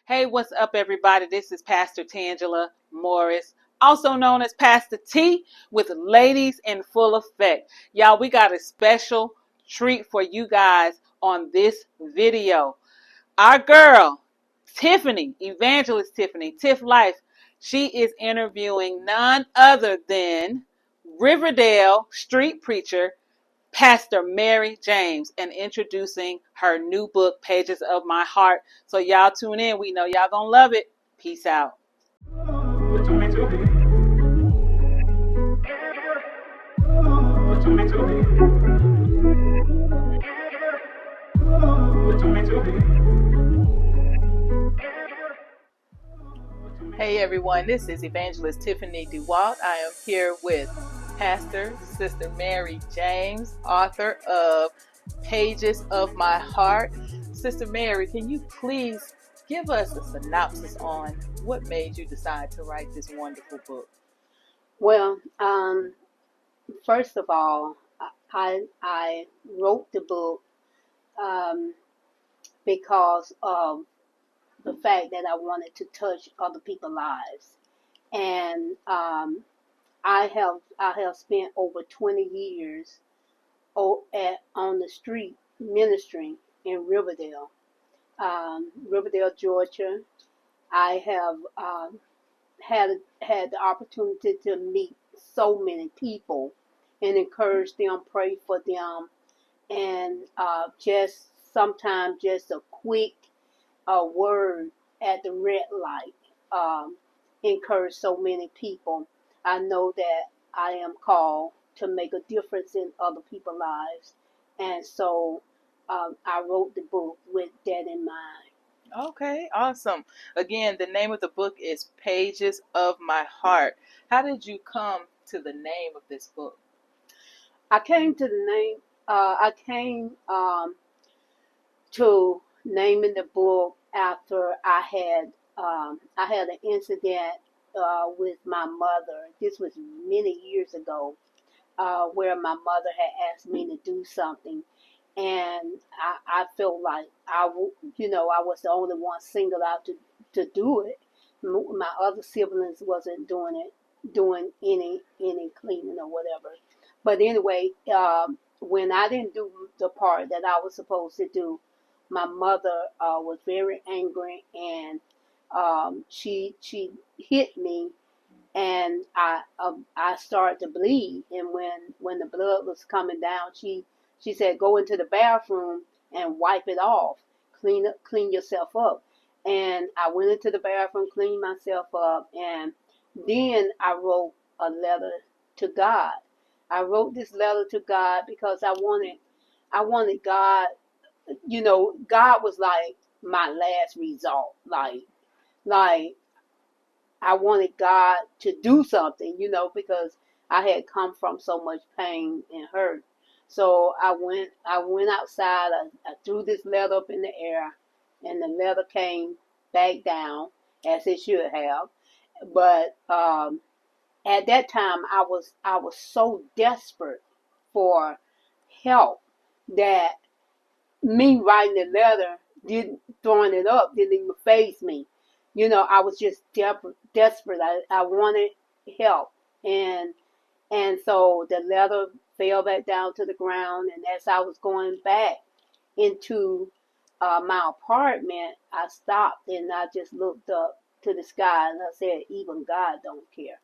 Hey, what's up, everybody? This is Pastor Tangela Morris, also known as Pastor T, with Ladies in Full Effect. Y'all, we got a special treat for you guys on this video. Our girl, Tiffany, Evangelist Tiffany, Tiff Life, she is interviewing none other than Riverdale street preacher Pastor Mary James, and introducing her new book, Pages of My Heart. So y'all tune in. We know y'all gonna love it. Peace out. Hey everyone, this is Evangelist Tiffany DeWalt. I am here with Pastor Sister Mary James, author of Pages of My Heart. Sister Mary, can you please give us a synopsis on what made you decide to write this wonderful book? Well, first of all, I wrote the book because of the fact that I wanted to touch other people's lives, and I have spent over 20 years on the street ministering in Riverdale, Georgia. I have had the opportunity to meet so many people and encourage them, pray for them, and just sometimes just a quick word at the red light encourage so many people. I know that I am called to make a difference in other people's lives, and so I wrote the book with that in mind. Okay, awesome. Again, the name of the book is Pages of My Heart. How did you come to the name of this book? I came to naming the book after I had an incident with my mother. This was many years ago, where my mother had asked me to do something, and I felt like I was the only one singled out to do it. My other siblings wasn't doing any cleaning or whatever. But anyway, when I didn't do the part that I was supposed to do, my mother was very angry, and she hit me, and I started to bleed. And when the blood was coming down, she said, "Go into the bathroom and wipe it off, clean yourself up." And I went into the bathroom, cleaned myself up, and then I wrote a letter to God. I wrote this letter to God because I wanted God. God was like my last resort. Like I wanted God to do something, because I had come from so much pain and hurt. So I went outside. I threw this letter up in the air, and the letter came back down as it should have. But at that time, I was so desperate for help that me writing the letter, throwing it up, didn't even faze me. I was just desperate. I wanted help, and so the letter fell back down to the ground. And as I was going back into my apartment, I stopped and I just looked up to the sky and I said, "Even God don't care."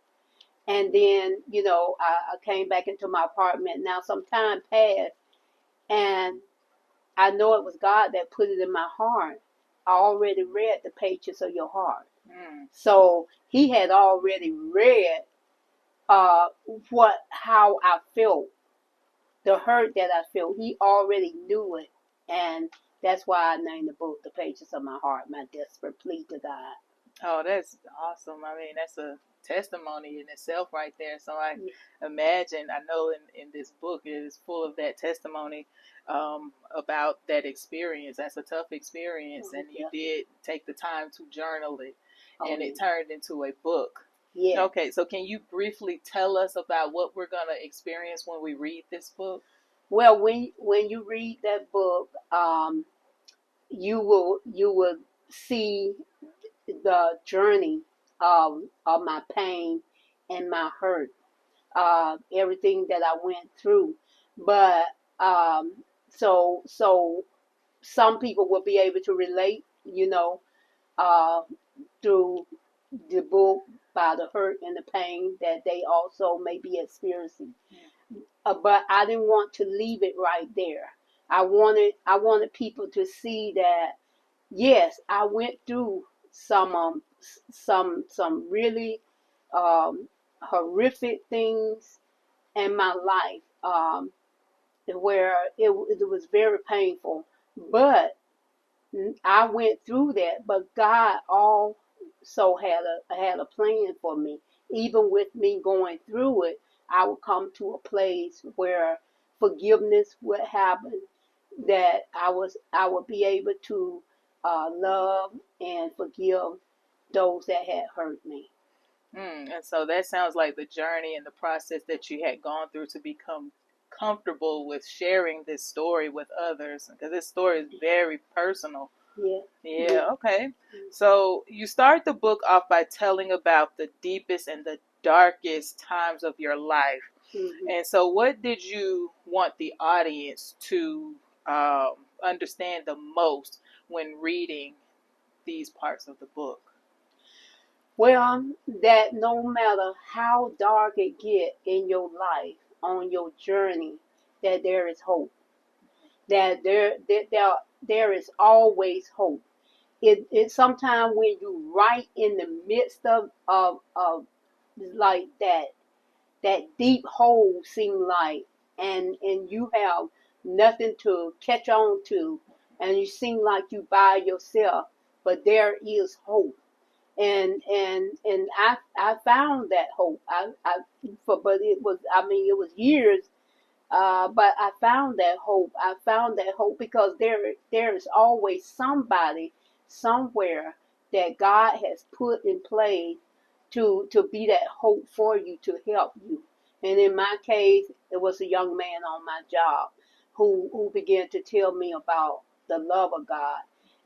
And then, I came back into my apartment. Now some time passed, and I know it was God that put it in my heart. I already read the Pages of Your Heart. So he had already read how I felt, the hurt that I felt. He already knew it. And that's why I named the book The Pages of My Heart, my desperate plea to God. Oh, that's awesome. I mean, that's a testimony in itself right there. So I imagine, I know in this book it is full of that testimony about that experience. That's a tough experience. And you did take the time to journal it, and it turned into a book. Yeah. Okay, so can you briefly tell us about what we're going to experience when we read this book? Well, when you read that book, you will see the journey of my pain and my hurt, everything that I went through. But so some people will be able to relate, uh, through the book by the hurt and the pain that they also may be experiencing. But I didn't want to leave it right there. I wanted people to see that yes, I went through some really um, horrific things in my life, where it was very painful. But I went through that, but God also had a plan for me. Even with me going through it, I would come to a place where forgiveness would happen, that I would be able to love and forgive those that had hurt me. And so that sounds like the journey and the process that you had gone through to become comfortable with sharing this story with others, because this story is very personal. Yeah. Okay. So you start the book off by telling about the deepest and the darkest times of your life. Mm-hmm. And so what did you want the audience to understand the most when reading these parts of the book? Well, that no matter how dark it get in your life, on your journey, that there is hope. There is always hope. It sometimes when you right in the midst of like that deep hole seem like, and you have nothing to catch on to, and you seem like you by yourself, but there is hope. And I found that hope. But it was years, but I found that hope. I found that hope because there is always somebody somewhere that God has put in place to be that hope for you, to help you. And in my case, it was a young man on my job who began to tell me about the love of God.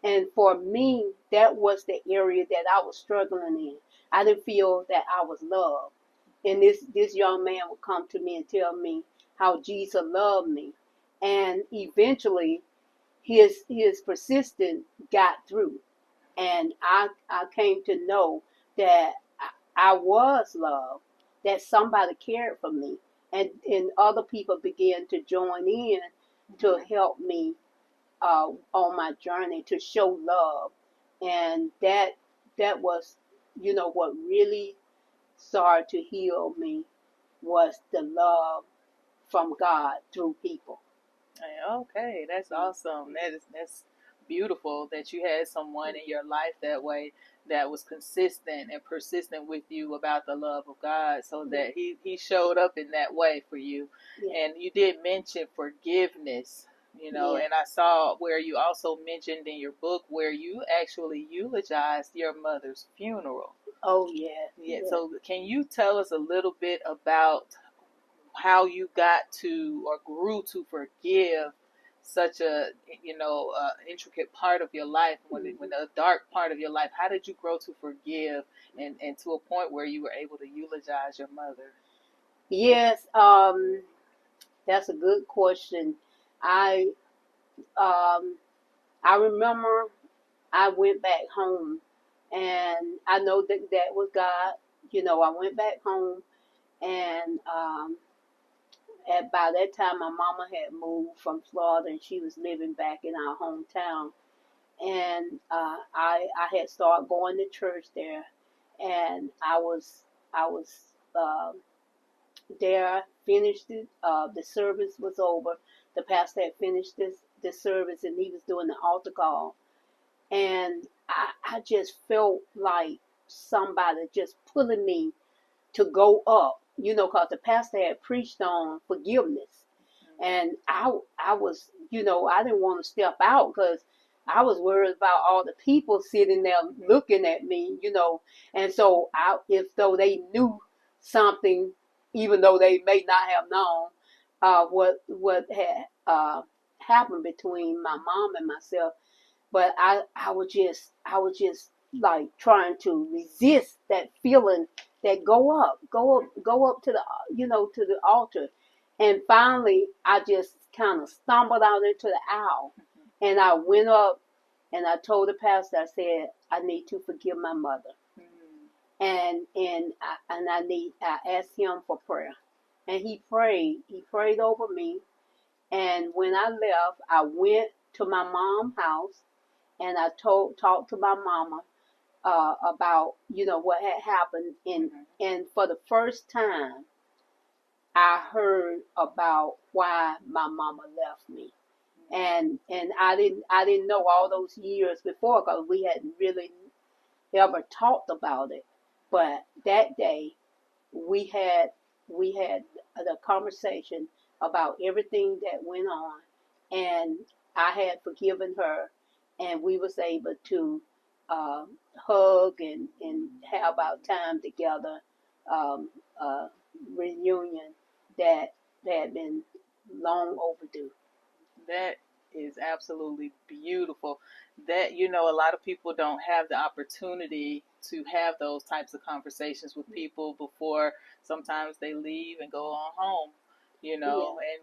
And for me, that was the area that I was struggling in. I didn't feel that I was loved. And this young man would come to me and tell me how Jesus loved me. And eventually his persistence got through. And I came to know that I was loved, that somebody cared for me. And other people began to join in to help me on my journey, to show love. And that was, what really started to heal me was the love from God through people. Okay, that's awesome. That's beautiful that you had someone in your life that way, that was consistent and persistent with you about the love of God, so that he showed up in that way for you. Yeah. And you did mention forgiveness, Yeah. and I saw where you also mentioned in your book where you actually eulogized your mother's funeral. Oh yeah. Yeah, Yeah. so can you tell us a little bit about how you got to or grew to forgive such a intricate part of your life, when a dark part of your life? How did you grow to forgive, and to a point where you were able to eulogize your mother? Yes, that's a good question. I um I remember I went back home, and I know that that was God. I went back home, and by that time my mama had moved from Florida, and she was living back in our hometown. And I had started going to church there, and I was uh, there. Finished it. The service was over. The pastor had finished this service, and he was doing the altar call. And I just felt like somebody just pulling me to go up, because the pastor had preached on forgiveness. And I was, I didn't want to step out because I was worried about all the people sitting there looking at me, And so if though they knew something, even though they may not have known what had happened between my mom and myself, but I was just like trying to resist that feeling that go up to the, to the altar. And finally I just kind of stumbled out into the aisle, and I went up and I told the pastor, I said, I need to forgive my mother. And I asked him for prayer, and he prayed over me. And when I left, I went to my mom's house, and I talked to my mama about what had happened. And for the first time I heard about why my mama left me. And I didn't know all those years before, because we hadn't really ever talked about it. But that day we had the conversation about everything that went on, and I had forgiven her, and we was able to hug and have our time together, reunion that had been long overdue. That is absolutely beautiful. That, a lot of people don't have the opportunity to have those types of conversations with people before sometimes they leave and go on home, and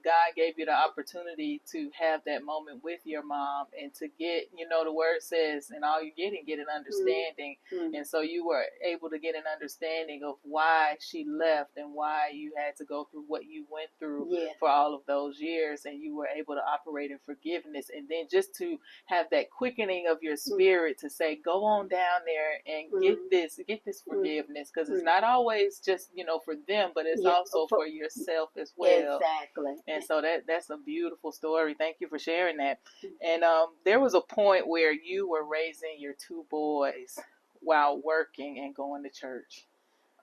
God gave you the opportunity to have that moment with your mom and to get, the word says, and all you get an understanding. And so you were able to get an understanding of why she left and why you had to go through what you went through for all of those years, and you were able to operate in forgiveness. And then just to have that quickening of your spirit to say, go on down there and get this forgiveness, because it's not always just, for them, but it's also for yourself as well. Exactly. And so that's a beautiful story. Thank you for sharing that. And there was a point where you were raising your two boys while working and going to church.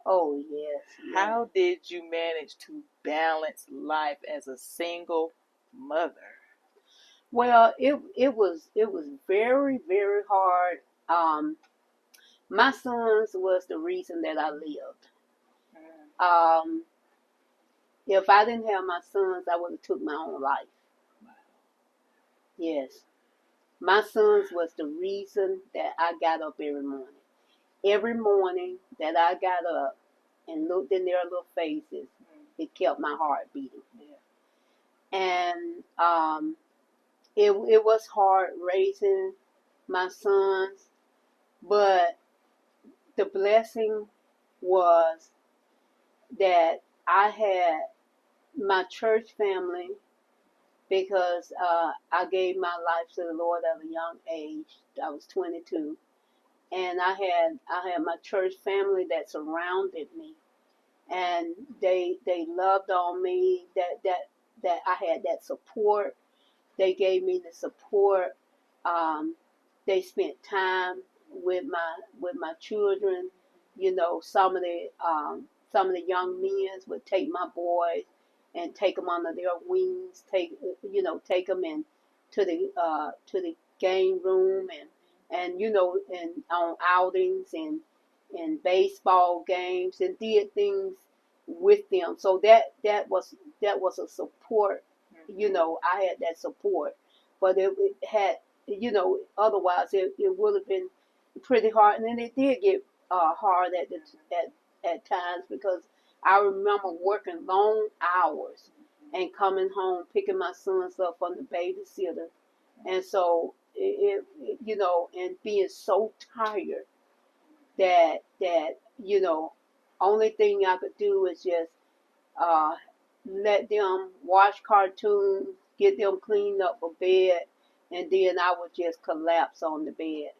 Oh, yes. How did you manage to balance life as a single mother? Well, it was very, very hard. My sons was the reason that I lived. If I didn't have my sons, I would have took my own life. Yes. My sons was the reason that I got up every morning. Every morning that I got up and looked in their little faces, it kept my heart beating. And it was hard raising my sons, but the blessing was that I had my church family, because I gave my life to the Lord at a young age. I was 22, and I had my church family that surrounded me, and they loved on me. That I had that support. They gave me the support. They spent time with my children. Some of the young men would take my boys and take them under their wings. Take them in to the game room, and on outings and baseball games, and did things with them. So that was a support. I had that support, but it had, otherwise it would have been pretty hard. And then it did get hard at times, because I remember working long hours and coming home, picking my sons up from the babysitter, and so and being so tired that only thing I could do is just let them watch cartoons, get them cleaned up for bed, and then I would just collapse on the bed.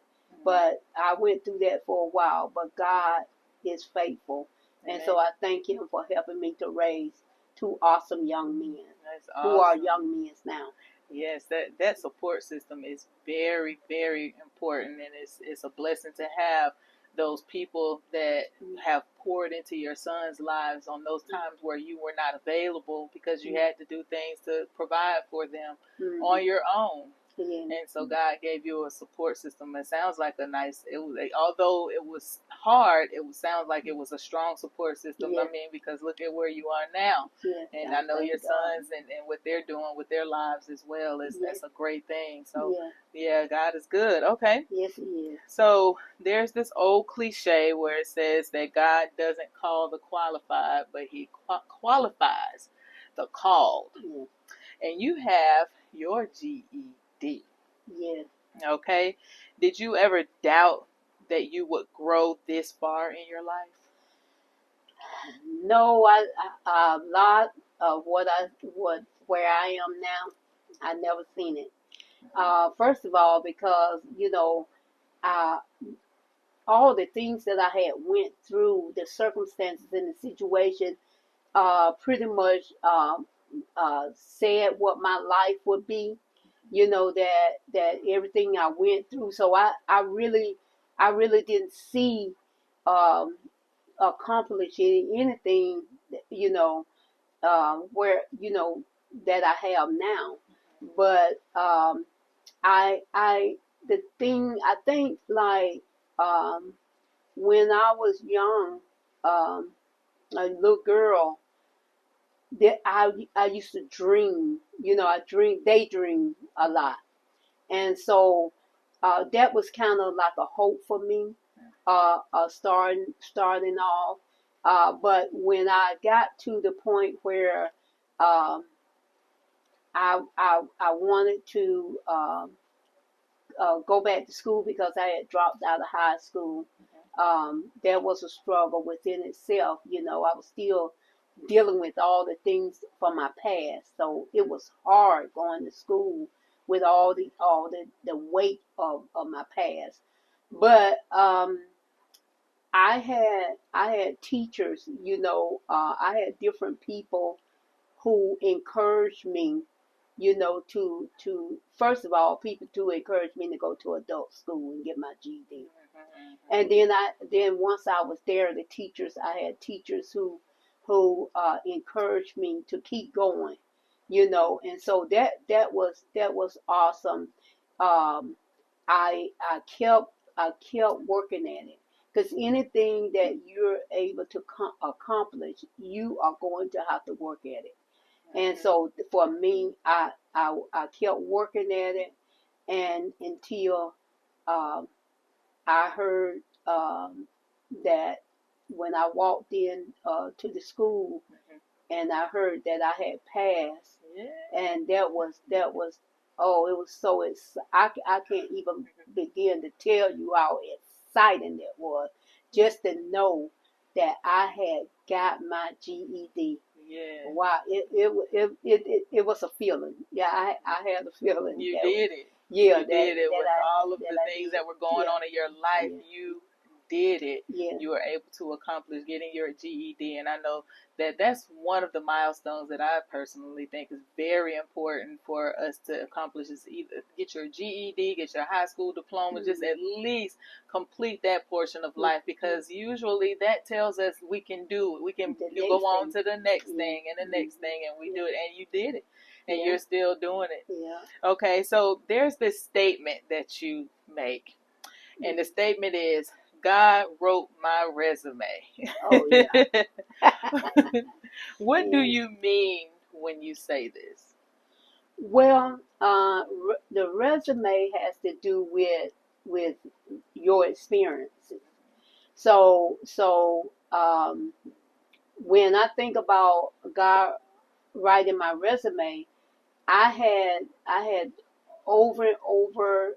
But I went through that for a while, but God is faithful. And so I thank him for helping me to raise two awesome young men. That's awesome. Who are young men now. Yes, that support system is very, very important, and it's a blessing to have those people that have poured into your sons' lives on those times where you were not available because you had to do things to provide for them on your own. Yeah. And so God gave you a support system. It sounds like although it was hard, sounds like it was a strong support system. Yeah. I mean, because look at where you are now. Yes, And I I know thank your God. sons and what they're doing with their lives as well. That's a great thing. So, Yeah. God is good. Okay. Yes, He is. So there's this old cliche where it says that God doesn't call the qualified, but He qualifies the called. Yeah. And you have your GED. Yeah. Okay. Did you ever doubt that you would grow this far in your life? No, a lot of where I am now, I never seen it. First of all, because all the things that I had went through, the circumstances and the situation, pretty much said what my life would be. That everything I went through. So I really didn't see um, accomplishing anything. Where that I have now, but I the thing I think like when I was young, a little girl, that I used to dream. Daydream a lot, and so that was kind of like a hope for me. Starting off, but when I got to the point where um, I wanted to go back to school because I had dropped out of high school. There was a struggle within itself. I was still dealing with all the things from my past, so it was hard going to school with all the weight of my past. But I had teachers. I had different people who encouraged me, to first of all, people to encourage me to go to adult school and get my GED. And then once I was there, I had teachers who encouraged me to keep going, and so that was awesome. Um, I kept working at it, because anything that you're able to accomplish, you are going to have to work at it. And so for me, I kept working at it, and until um, I heard that when I walked in to the school, and I heard that I had passed, and that was oh, it was so I can't even begin to tell you how exciting it was, just to know that I had got my GED. Yeah. Wow, it was a feeling. Yeah, I had a feeling. You did it. Yeah, you did it with all of the I things did. that were going on in your life. Yeah. You did it. Yeah. You were able to accomplish getting your GED, and I know that that's one of the milestones that I personally think is very important for us to accomplish, is either get your GED, get your high school diploma, just at least complete that portion of life, because usually that tells us we can do it. We can go on to the next thing and the next thing, and we do it, and you did it, and you're still doing it. Yeah. Okay, so there's this statement that you make, and the statement is, God wrote my resume. Oh yeah. What do you mean when you say this? Well, the resume has to do with your experiences. So when I think about God writing my resume, I had over and over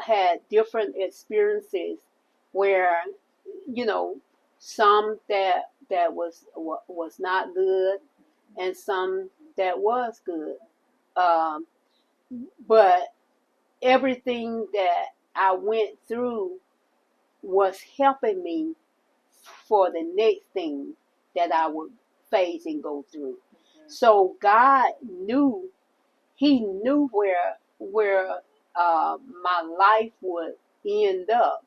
had different experiences where, you know some that was not good, and some that was good, um, but everything that I went through was helping me for the next thing that I would face and go through. So God knew, He knew where my life would end up.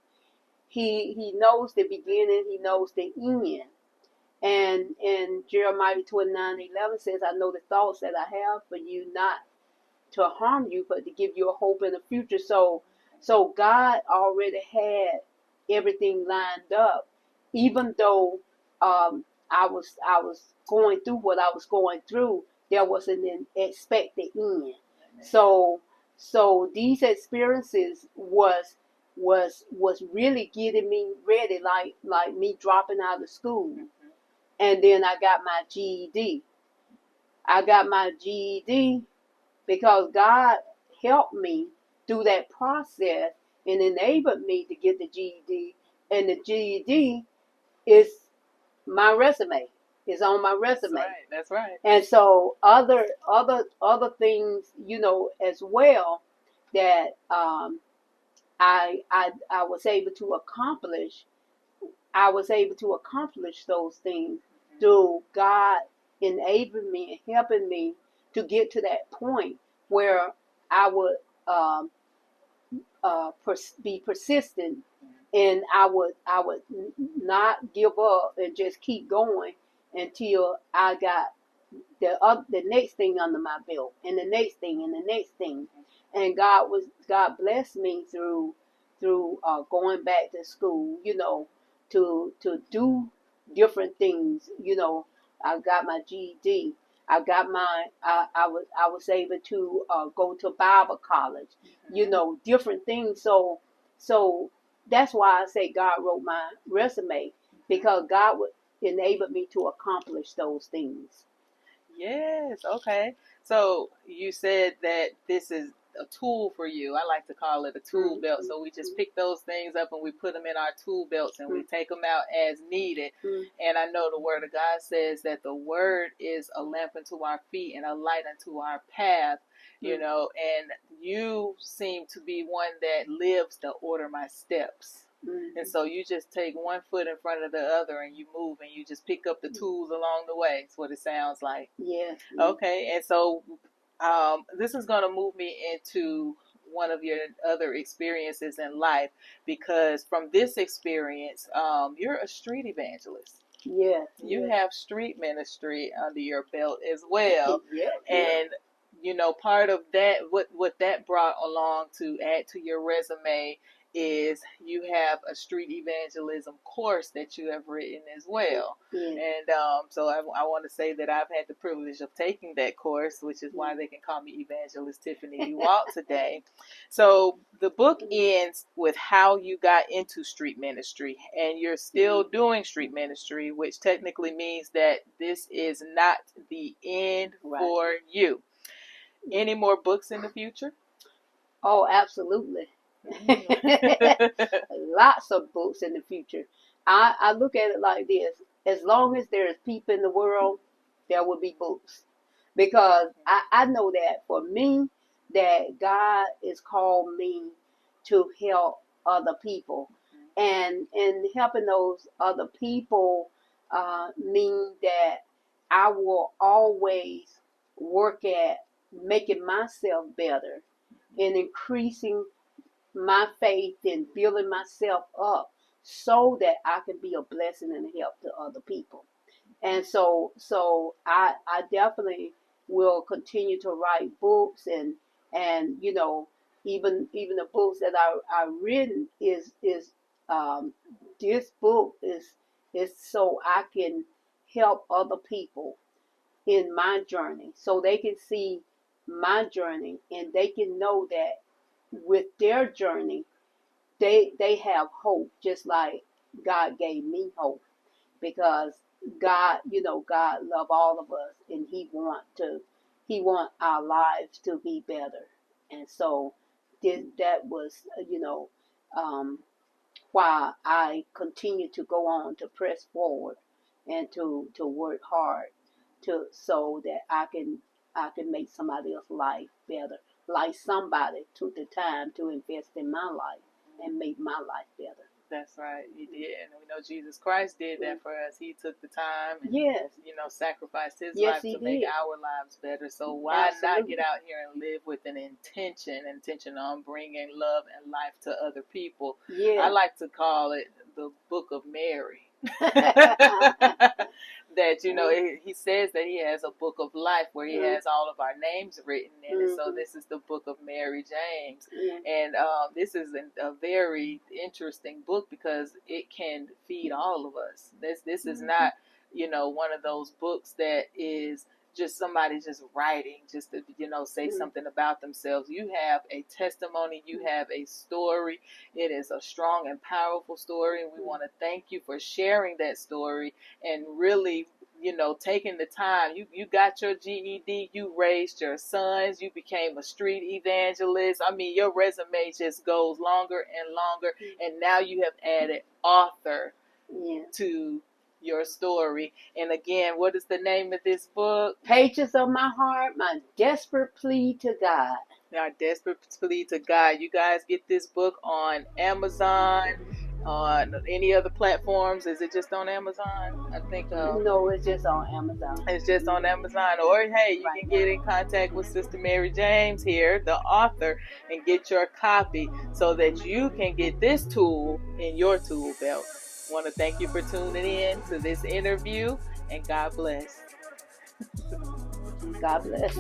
He knows the beginning. He knows the end. And Jeremiah 29:11 says, "I know the thoughts that I have for you, not harm you, but to give you a hope in the future. So God already had everything lined up, even though I was going through what I was going through. There was an expected end. So these experiences was really getting me ready, like me dropping out of school, and then I got my GED. I got my GED because God helped me through that process and enabled me to get the GED. And the GED is my resume. It's on my resume. That's right. And so other things, as well, that I was able to accomplish. I was able to accomplish those things through God enabling me and helping me to get to that point where I would be persistent, and I would not give up and just keep going until I got the next thing under my belt, and the next thing, and the next thing. And God blessed me through going back to school, to do different things. I got my GED. I was able to go to Bible college. Different things. So that's why I say God wrote my resume, because God would enable me to accomplish those things. Yes. Okay. So you said that this is a tool for you. I like to call it a tool belt. So we just pick those things up and we put them in our tool belts and we take them out as needed. And I know the Word of God says that the Word is a lamp unto our feet and a light unto our path. And you seem to be one that lives to order my steps. And so you just take one foot in front of the other and you move and you just pick up the tools along the way. That's what it sounds like. Yeah. Okay. And so this is going to move me into one of your other experiences in life, because from this experience, you're a street evangelist. Yeah. You have street ministry under your belt as well. Yeah. And part of that, what that brought along to add to your resume is you have a street evangelism course that you have written as well. And so I want to say that I've had the privilege of taking that course, which is why they can call me Evangelist Tiffany DeWalt today. So the book ends with how you got into street ministry, and you're still doing street ministry, which technically means that this is not the end for you. Any more books in the future? Oh, absolutely. Lots of books in the future. I look at it like this: as long as there's people in the world, there will be books, because I know that for me, that God has called me to help other people, and helping those other people mean that I will always work at making myself better and increasing my faith and building myself up so that I can be a blessing and a help to other people. And so I definitely will continue to write books, and even the books that I've written is this book is so I can help other people in my journey, so they can see my journey and they can know that with their journey, they have hope, just like God gave me hope, because God love all of us, and He want our lives to be better. And so that was why I continue to go on to press forward and to work hard so that I can make somebody else's life better. Like somebody took the time to invest in my life and make my life better. That's right, He did. And we know Jesus Christ did that for us. He took the time and sacrificed His life to make our lives better. So why not get out here and live with an intention on bringing love and life to other people? I like to call it the Book of Mary. that, you know, he says that he has a book of life where he has all of our names written in it. So this is the book of Mary James. And this is a very interesting book because it can feed all of us. This is not, you know, one of those books that is just somebody just writing just to, you know, say something about themselves. You have a testimony, you have a story. It is a strong and powerful story, and we want to thank you for sharing that story and really, you know, taking the time. You got your GED, you raised your sons, you became a street evangelist. I mean, your resume just goes longer and longer, and now you have added author to your story. And again, what is the name of this book? Pages of My Heart, My Desperate Plea to God. Our Desperate Plea to God. You guys get this book on Amazon, on any other platforms. Is it just on Amazon? I think no, it's just on Amazon. It's just on Amazon. Or hey, you can get in contact with Sister Mary James here, the author, and get your copy so that you can get this tool in your tool belt. I want to thank you for tuning in to this interview, and God bless. God bless.